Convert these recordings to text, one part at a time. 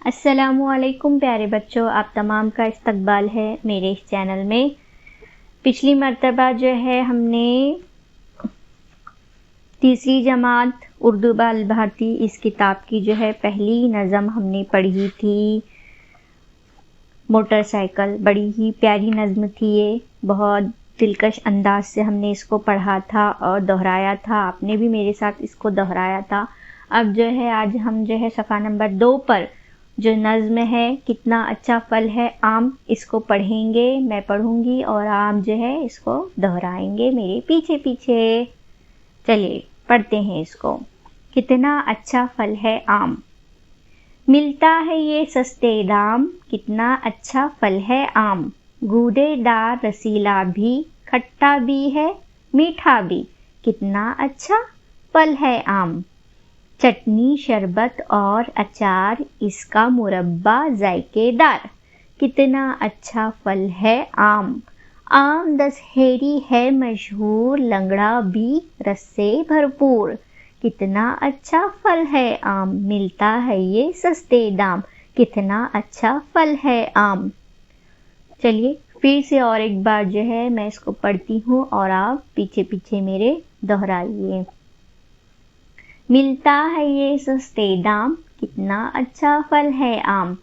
अस्सलामुअलैकुम प्यारे बच्चों, आप तमाम का इस्तकबाल है मेरे इस चैनल में। पिछली मर्तबा जो है हमने तीसरी जमात उर्दू बाल भारती इस किताब की जो है पहली नज़म हमने पढ़ी थी, मोटरसाइकिल। बड़ी ही प्यारी नज़म थी ये, बहुत दिलकश अंदाज से हमने इसको पढ़ा था और दोहराया था। आपने भी मेरे साथ इसको दोहराया था। अब जो है आज हम जो है सफ़ा नंबर 2 पर जो नज़्म है कितना अच्छा फल है आम, इसको पढ़ेंगे। मैं पढ़ूंगी और आप जो है इसको दोहराएंगे मेरे पीछे पीछे। चलिए पढ़ते हैं इसको। कितना अच्छा फल है आम, मिलता है ये सस्ते दाम। कितना अच्छा फल है आम, गूदेदार रसीला भी, खट्टा भी है मीठा भी। कितना अच्छा फल है आम, चटनी शरबत और अचार, इसका मुरब्बा जायकेदार। कितना अच्छा फल है आम, आम दशहरी है मशहूर, लंगड़ा भी रस से भरपूर। कितना अच्छा फल है आम, मिलता है ये सस्ते दाम। कितना अच्छा फल है आम। चलिए फिर से और एक बार जो है मैं इसको पढ़ती हूँ और आप पीछे पीछे मेरे दोहराइए। मिलता है ये सस्ते दाम, कितना अच्छा फल है आम,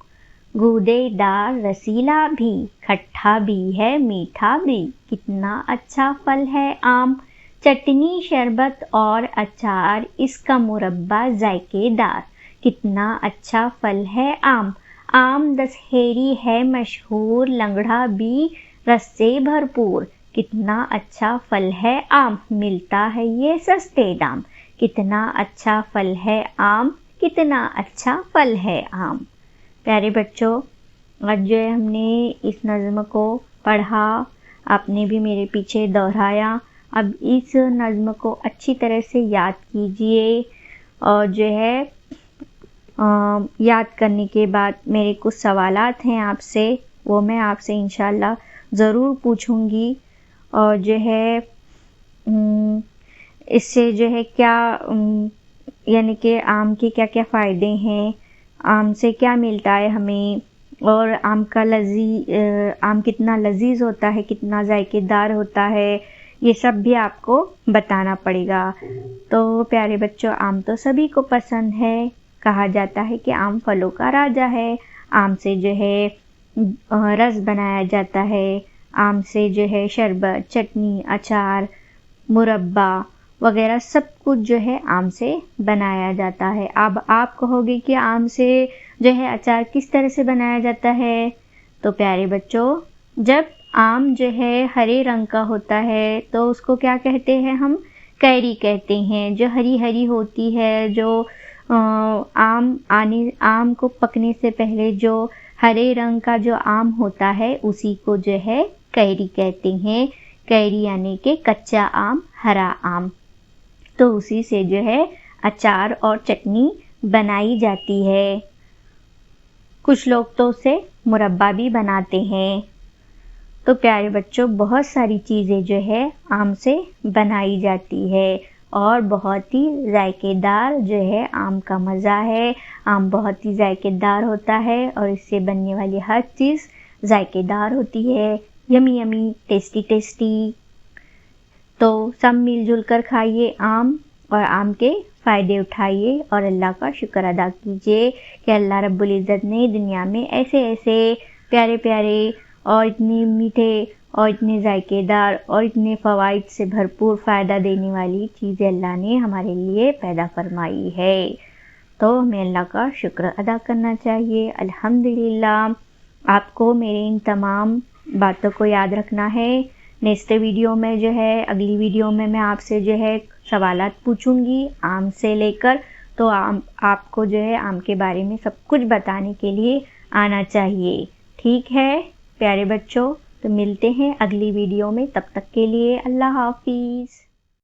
गूदेदार रसीला भी, खट्टा भी है मीठा भी। कितना अच्छा फल है आम, चटनी शरबत और अचार, इसका मुरब्बा जायकेदार। कितना अच्छा फल है आम, आम दशहरी है मशहूर, लंगड़ा भी रस से भरपूर। कितना अच्छा फल है आम, मिलता है ये सस्ते दाम। कितना अच्छा फल है आम, कितना अच्छा फल है आम। प्यारे बच्चों, आज जो है हमने इस नज़्म को पढ़ा, आपने भी मेरे पीछे दोहराया। अब इस नज़्म को अच्छी तरह से याद कीजिए और जो है याद करने के बाद मेरे कुछ सवालात हैं आपसे, वो मैं आपसे इंशाल्लाह ज़रूर पूछूंगी। और जो है इससे जो है क्या यानी कि आम के क्या क्या फ़ायदे हैं, आम से क्या मिलता है हमें, और आम कितना लजीज होता है, कितना जायकेदार होता है, ये सब भी आपको बताना पड़ेगा। तो प्यारे बच्चों, आम तो सभी को पसंद है। कहा जाता है कि आम फलों का राजा है। आम से जो है रस बनाया जाता है, आम से जो है शरबत, चटनी, अचार, मुरब्बा वगैरह सब कुछ जो है आम से बनाया जाता है। अब आप कहोगे कि आम से जो है अचार किस तरह से बनाया जाता है। तो प्यारे बच्चों, जब आम जो है हरे रंग का होता है तो उसको क्या कहते हैं हम, कैरी कहते हैं। जो हरी हरी होती है, जो आम को पकने से पहले जो हरे रंग का जो आम होता है उसी को जो है कैरी कहते हैं। कैरी यानी कि कच्चा आम, हरा आम। तो उसी से जो है अचार और चटनी बनाई जाती है। कुछ लोग तो उसे मुरब्बा भी बनाते हैं। तो प्यारे बच्चों, बहुत सारी चीज़ें जो है आम से बनाई जाती है और बहुत ही जायकेदार जो है आम का मज़ा है। आम बहुत ही जायकेदार होता है और इससे बनने वाली हर चीज़ जायकेदार होती है। Yummy yummy, tasty tasty. तो सब मिलजुल कर खाइए आम और आम के फ़ायदे उठाइए और अल्लाह का शुक्र अदा कीजिए कि अल्लाह रब्बुल इज़्ज़त ने दुनिया में ऐसे ऐसे प्यारे प्यारे और इतने मीठे और इतने जायकेदार और इतने फ़वाइद से भरपूर फ़ायदा देने वाली चीज़ें अल्लाह ने हमारे लिए पैदा फरमाई है। तो हमें अल्लाह का शुक्र अदा करना चाहिए। अल्हम्दुलिल्लाह। आपको मेरे इन तमाम बातों को याद रखना है। नेक्स्ट वीडियो में जो है, अगली वीडियो में मैं आपसे जो है सवालात पूछूंगी आम से लेकर। तो आपको जो है आम के बारे में सब कुछ बताने के लिए आना चाहिए। ठीक है प्यारे बच्चों, तो मिलते हैं अगली वीडियो में। तब तक के लिए अल्लाह हाफिज़।